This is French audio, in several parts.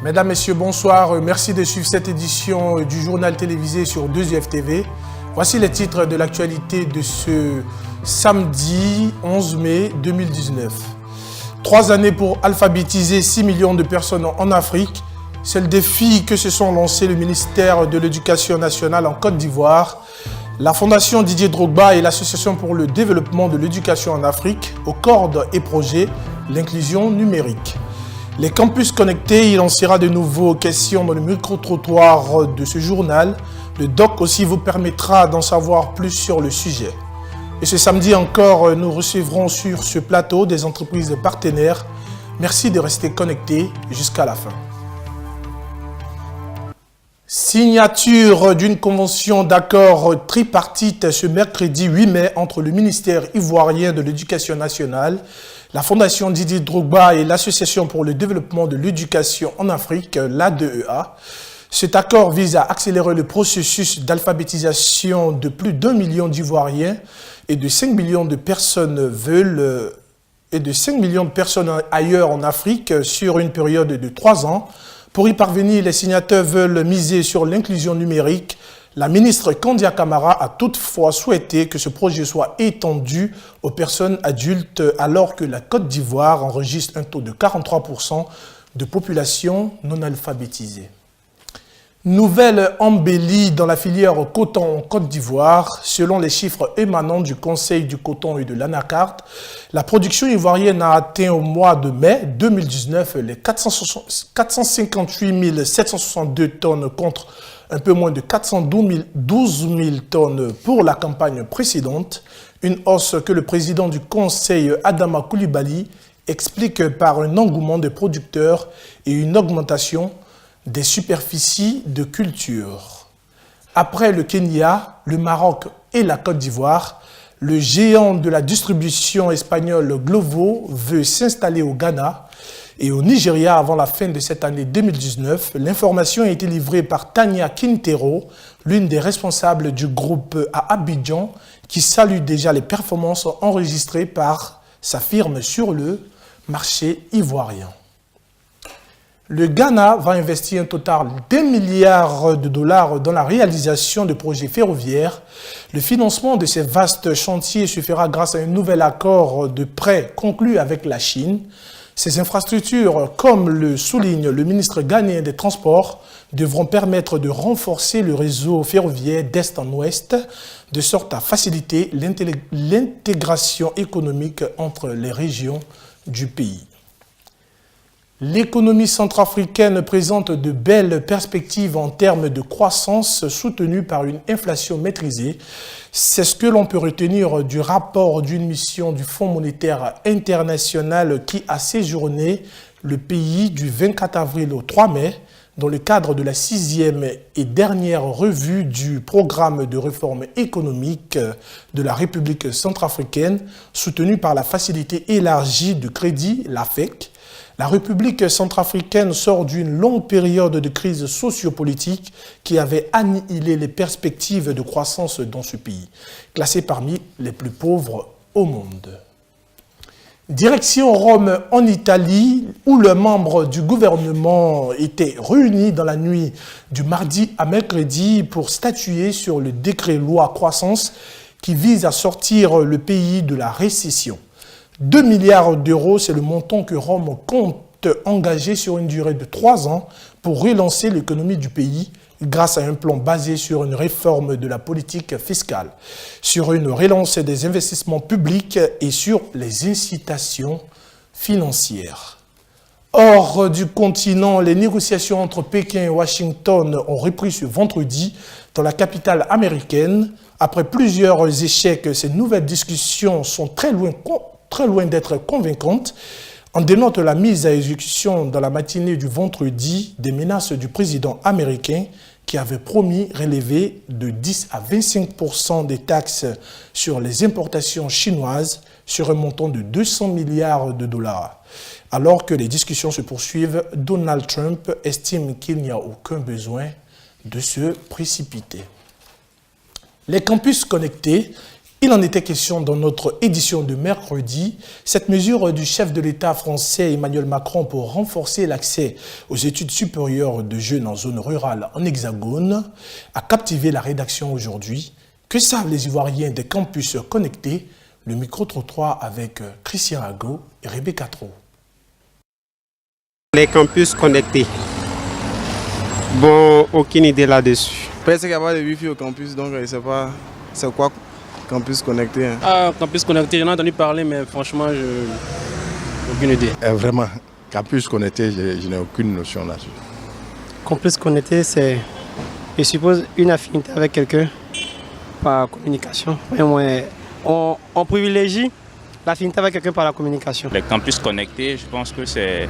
Mesdames, Messieurs, bonsoir. Merci de suivre cette édition du journal télévisé sur 2UF TV. Voici les titres de l'actualité de ce samedi 11 mai 2019. 3 années pour alphabétiser 6 millions de personnes en Afrique. C'est le défi que se sont lancés le ministère de l'Éducation nationale en Côte d'Ivoire, la Fondation Didier Drogba et l'Association pour le développement de l'éducation en Afrique, aux cordes et projets, l'inclusion numérique. Les campus connectés, il en sera de nouveau question dans le micro-trottoir de ce journal. Le doc aussi vous permettra d'en savoir plus sur le sujet. Et ce samedi encore, nous recevrons sur ce plateau des entreprises partenaires. Merci de rester connectés jusqu'à la fin. Signature d'une convention d'accord tripartite ce mercredi 8 mai entre le ministère ivoirien de l'Éducation nationale, la Fondation Didier Drogba et l'Association pour le développement de l'éducation en Afrique, l'ADEA. Cet accord vise à accélérer le processus d'alphabétisation de plus d'1 million d'Ivoiriens et de 5 millions de personnes ailleurs en Afrique sur une période de 3 ans. Pour y parvenir, les signataires veulent miser sur l'inclusion numérique. La ministre Kandia Camara a toutefois souhaité que ce projet soit étendu aux personnes adultes alors que la Côte d'Ivoire enregistre un taux de 43% de population non alphabétisée. Nouvelle embellie dans la filière coton en Côte d'Ivoire. Selon les chiffres émanant du Conseil du coton et de l'Anacart, la production ivoirienne a atteint au mois de mai 2019 les 458 762 tonnes contre un peu moins de 412 000 tonnes pour la campagne précédente. Une hausse que le président du Conseil, Adama Coulibaly, explique par un engouement des producteurs et une augmentation des superficies de culture. Après le Kenya, le Maroc et la Côte d'Ivoire, le géant de la distribution espagnole Glovo veut s'installer au Ghana et au Nigeria avant la fin de cette année 2019. L'information a été livrée par Tania Quintero, l'une des responsables du groupe à Abidjan, qui salue déjà les performances enregistrées par sa firme sur le marché ivoirien. Le Ghana va investir un total d'1 milliard de dollars dans la réalisation de projets ferroviaires. Le financement de ces vastes chantiers se fera grâce à un nouvel accord de prêt conclu avec la Chine. Ces infrastructures, comme le souligne le ministre ghanéen des Transports, devront permettre de renforcer le réseau ferroviaire d'est en ouest, de sorte à faciliter l'intégration économique entre les régions du pays. L'économie centrafricaine présente de belles perspectives en termes de croissance soutenue par une inflation maîtrisée. C'est ce que l'on peut retenir du rapport d'une mission du Fonds monétaire international qui a séjourné le pays du 24 avril au 3 mai dans le cadre de la 6e et dernière revue du programme de réforme économique de la République centrafricaine soutenu par la Facilité élargie de crédit, la FEC. La République centrafricaine sort d'une longue période de crise sociopolitique qui avait annihilé les perspectives de croissance dans ce pays, classé parmi les plus pauvres au monde. Direction Rome en Italie, où les membres du gouvernement étaient réunis dans la nuit du mardi à mercredi pour statuer sur le décret-loi croissance qui vise à sortir le pays de la récession. 2 milliards d'euros, c'est le montant que Rome compte engager sur une durée de 3 ans pour relancer l'économie du pays grâce à un plan basé sur une réforme de la politique fiscale, sur une relance des investissements publics et sur les incitations financières. Hors du continent, les négociations entre Pékin et Washington ont repris ce vendredi dans la capitale américaine. Après plusieurs échecs, ces nouvelles discussions sont très loin d'être convaincante, on dénote la mise à exécution dans la matinée du vendredi des menaces du président américain qui avait promis relever de 10 à 25% des taxes sur les importations chinoises sur un montant de 200 milliards de dollars. Alors que les discussions se poursuivent, Donald Trump estime qu'il n'y a aucun besoin de se précipiter. Les campus connectés. Il en était question dans notre édition de mercredi. Cette mesure du chef de l'État français Emmanuel Macron pour renforcer l'accès aux études supérieures de jeunes en zone rurale en Hexagone a captivé la rédaction aujourd'hui. Que savent les Ivoiriens des campus connectés? Le micro-trottoir avec Christian Ago et Rebecca Tro. Les campus connectés. Bon, aucune idée là-dessus. Peut-être qu'il n'y a pas de wifi au campus, donc je ne sais pas c'est quoi campus connecté. Hein. Ah, campus connecté, j'en ai entendu parler, mais franchement, je n'ai aucune idée. Vraiment, campus connecté, je n'ai aucune notion là-dessus. Campus connecté, c'est, je suppose, une affinité avec quelqu'un par communication. On privilégie l'affinité avec quelqu'un par la communication. Les campus connectés, je pense que c'est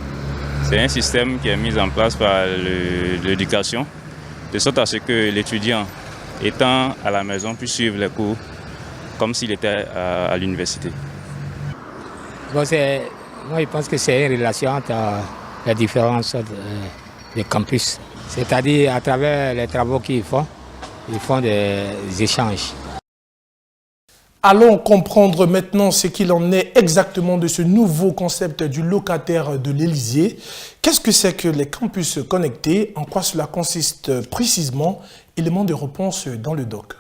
un système qui est mis en place par l'éducation, de sorte à ce que l'étudiant, étant à la maison, puisse suivre les cours comme s'il était à l'université. Bon, moi, je pense que c'est une relation entre les différents des campus. C'est-à-dire, à travers les travaux qu'ils font, ils font des échanges. Allons comprendre maintenant ce qu'il en est exactement de ce nouveau concept du locataire de l'Élysée. Qu'est-ce que c'est que les campus connectés? En quoi cela consiste précisément? Élément de réponse dans le doc.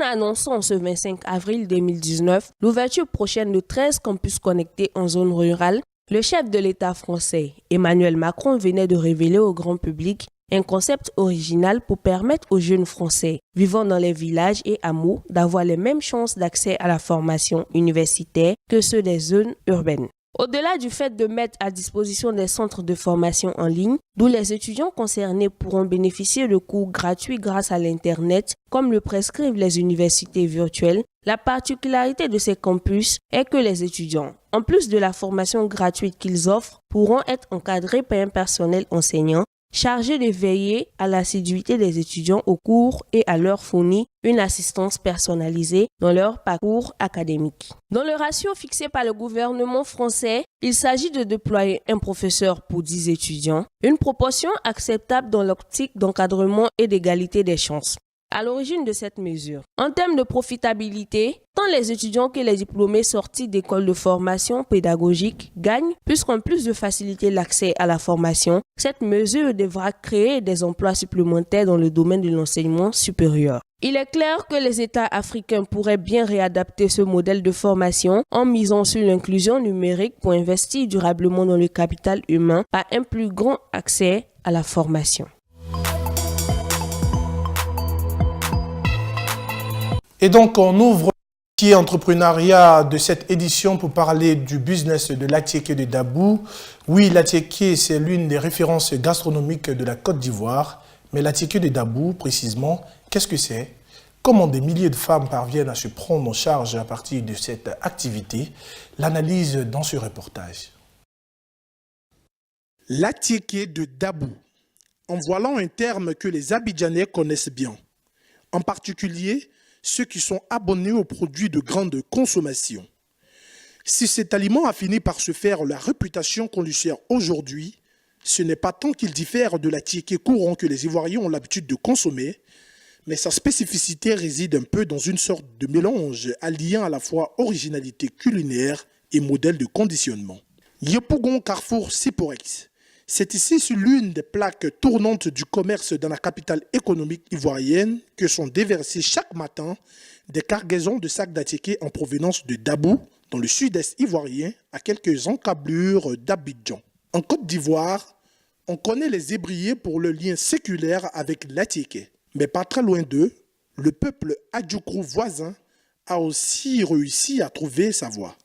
En annonçant ce 25 avril 2019 l'ouverture prochaine de 13 campus connectés en zone rurale, le chef de l'État français, Emmanuel Macron, venait de révéler au grand public un concept original pour permettre aux jeunes Français vivant dans les villages et hameaux d'avoir les mêmes chances d'accès à la formation universitaire que ceux des zones urbaines. Au-delà du fait de mettre à disposition des centres de formation en ligne, d'où les étudiants concernés pourront bénéficier de cours gratuits grâce à l'Internet, comme le prescrivent les universités virtuelles, la particularité de ces campus est que les étudiants, en plus de la formation gratuite qu'ils offrent, pourront être encadrés par un personnel enseignant chargé de veiller à l'assiduité des étudiants aux cours et à leur fournir une assistance personnalisée dans leur parcours académique. Dans le ratio fixé par le gouvernement français, il s'agit de déployer un professeur pour 10 étudiants, une proportion acceptable dans l'optique d'encadrement et d'égalité des chances. À l'origine de cette mesure, en termes de profitabilité, tant les étudiants que les diplômés sortis d'écoles de formation pédagogique gagnent, puisqu'en plus de faciliter l'accès à la formation, cette mesure devra créer des emplois supplémentaires dans le domaine de l'enseignement supérieur. Il est clair que les États africains pourraient bien réadapter ce modèle de formation en misant sur l'inclusion numérique pour investir durablement dans le capital humain par un plus grand accès à la formation. Et donc, on ouvre le entrepreneuriat de cette édition pour parler du business de l'Atiéké de Dabou. Oui, l'Atiéké, c'est l'une des références gastronomiques de la Côte d'Ivoire. Mais l'Atiéké de Dabou, précisément, qu'est-ce que c'est? Comment des milliers de femmes parviennent à se prendre en charge à partir de cette activité? L'analyse dans ce reportage. L'Atiéké de Dabou. En voilà un terme que les Abidjanais connaissent bien. En particulier, ceux qui sont abonnés aux produits de grande consommation. Si cet aliment a fini par se faire la réputation qu'on lui sert aujourd'hui, ce n'est pas tant qu'il diffère de l'Atiéké courant que les Ivoiriens ont l'habitude de consommer, mais sa spécificité réside un peu dans une sorte de mélange alliant à la fois originalité culinaire et modèle de conditionnement. Yepougon Carrefour Siporex. C'est ici sur l'une des plaques tournantes du commerce dans la capitale économique ivoirienne que sont déversées chaque matin des cargaisons de sacs d'Atiéké en provenance de Dabou, dans le sud-est ivoirien, à quelques encablures d'Abidjan. En Côte d'Ivoire, on connaît les Ébriers pour le lien séculaire avec l'Atiéké. Mais pas très loin d'eux, le peuple Adjoukrou voisin a aussi réussi à trouver sa voie.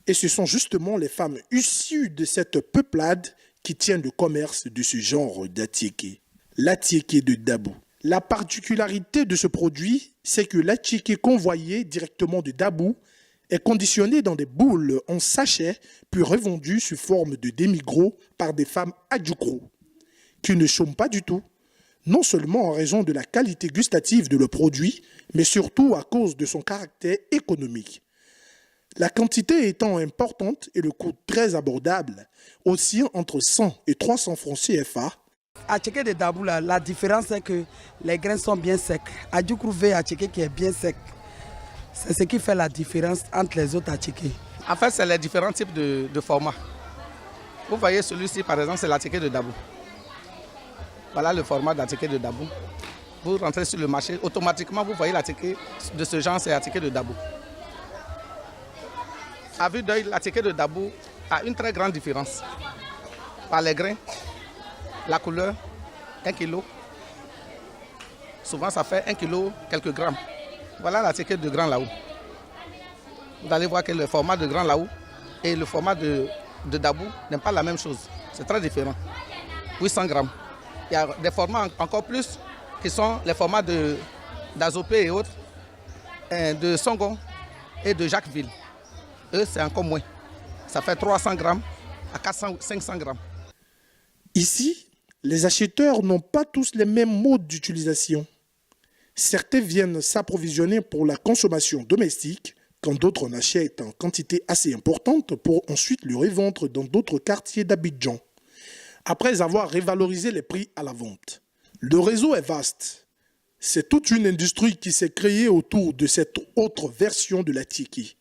Et ce sont justement les femmes issues de cette peuplade qui tiennent le commerce de ce genre d'Atiéké, l'Atiéké de Dabou. La particularité de ce produit, c'est que l'Atiéké convoyé directement de Dabou est conditionné dans des boules en sachet puis revendu sous forme de demi-gros par des femmes Adjoukrou, qui ne chôment pas du tout, non seulement en raison de la qualité gustative de le produit, mais surtout à cause de son caractère économique. La quantité étant importante et le coût très abordable, aussi entre 100 et 300 francs CFA. À Tchéké de Dabou, la différence c'est que les grains sont bien secs. À Djoukrouvé, à Tchéké qui est bien sec. C'est ce qui fait la différence entre les autres à Tchéké. En fait, c'est les différents types de formats. Vous voyez celui-ci, par exemple, c'est la Tchéké de Dabou. Voilà le format de la Tchéké de Dabou. Vous rentrez sur le marché, automatiquement, vous voyez la Tchéké de ce genre, c'est la Tchéké de Dabou. À vue d'œil, la Tchéké de Dabou a une très grande différence. Par les grains, la couleur, 1 kg. Souvent, ça fait 1 kg, quelques grammes. Voilà la Tchéké de Grand Laou. Vous allez voir que le format de Grand Laou et le format de Dabou n'est pas la même chose. C'est très différent. 800 grammes. Il y a des formats encore plus qui sont les formats d'Azopé et autres, de Songon et de Jacquesville. Eux, c'est encore moins. Ça fait 300 grammes à 500 grammes. Ici, les acheteurs n'ont pas tous les mêmes modes d'utilisation. Certains viennent s'approvisionner pour la consommation domestique, quand d'autres en achètent en quantité assez importante pour ensuite le revendre dans d'autres quartiers d'Abidjan, après avoir révalorisé les prix à la vente. Le réseau est vaste. C'est toute une industrie qui s'est créée autour de cette autre version de la tchéké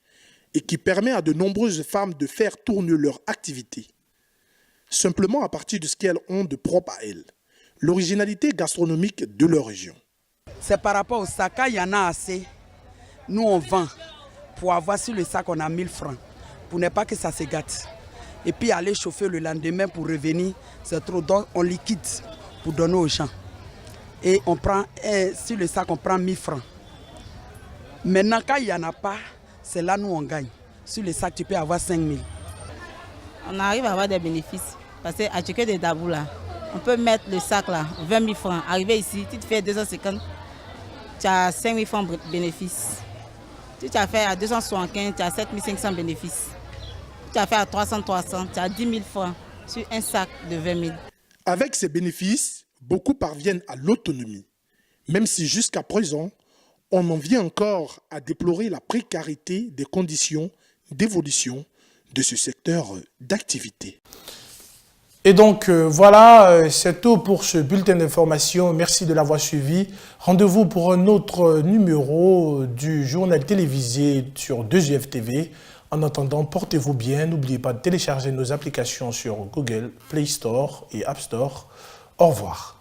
et qui permet à de nombreuses femmes de faire tourner leur activité, simplement à partir de ce qu'elles ont de propre à elles, l'originalité gastronomique de leur région. C'est par rapport au sac, il y en a assez. Nous, on vend pour avoir sur le sac, on a 1000 francs, pour ne pas que ça se gâte. Et puis aller chauffer le lendemain pour revenir, c'est trop. Donc on liquide pour donner aux gens. Et on prend, sur le sac, on prend 1000 francs. Maintenant, quand il n'y en a pas, c'est là nous on gagne. Sur le sac, tu peux avoir 5000. On arrive à avoir des bénéfices. Parce qu'à Tchéké de Dabou, là, on peut mettre le sac là, 20 000 francs. Arriver ici, tu te fais 250, tu as 5 000 francs de bénéfices. Si tu as fait à 275, tu as 7 500 bénéfices. Si tu as fait à 300, tu as 10 000 francs sur un sac de 20 000. Avec ces bénéfices, beaucoup parviennent à l'autonomie. Même si jusqu'à présent, on en vient encore à déplorer la précarité des conditions d'évolution de ce secteur d'activité. Et donc voilà, c'est tout pour ce bulletin d'information. Merci de l'avoir suivi. Rendez-vous pour un autre numéro du journal télévisé sur 2UF TV. En attendant, portez-vous bien. N'oubliez pas de télécharger nos applications sur Google Play Store et App Store. Au revoir.